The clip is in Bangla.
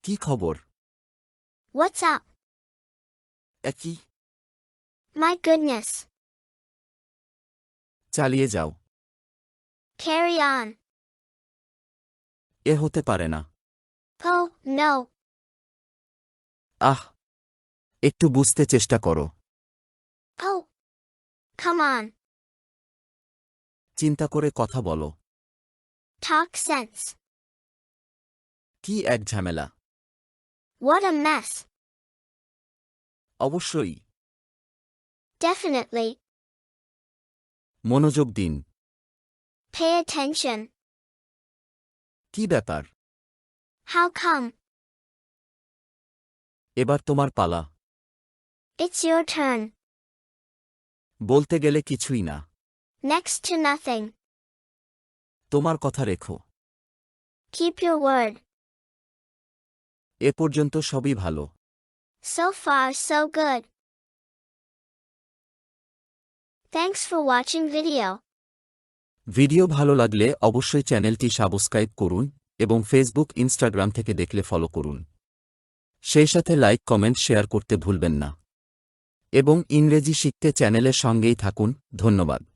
কি খবর? What's up? একই। My goodness. চালিয়ে যাও। Carry on. এ হতে পারে না। Oh, no. আহ! একটু বুঝতে চেষ্টা করো। Oh. Come on. চিন্তা করে কথা বলো। Talk sense. কি এক ঝামেলা! What a mess. অবশ্যই। Definitely. মনোযোগ দিন। Pay attention. কি ব্যাপার? How come? এবার তোমার পালা। It's your turn. বলতে গেলে কিছুই না। Next to nothing. তোমার কথা রেখো। Keep your word. এ পর্যন্ত সবই ভালো। So far, so good. Thanks for watching video. Video ভালো লাগলে অবশ্যই চ্যানেলটি সাবস্ক্রাইব করুন এবং ফেসবুক ইনস্টাগ্রাম থেকে দেখলে ফলো করুন। সেই সাথে লাইক কমেন্ট শেয়ার করতে ভুলবেন না এবং ইংরেজি শিখতে চ্যানেলের সঙ্গেই থাকুন। ধন্যবাদ।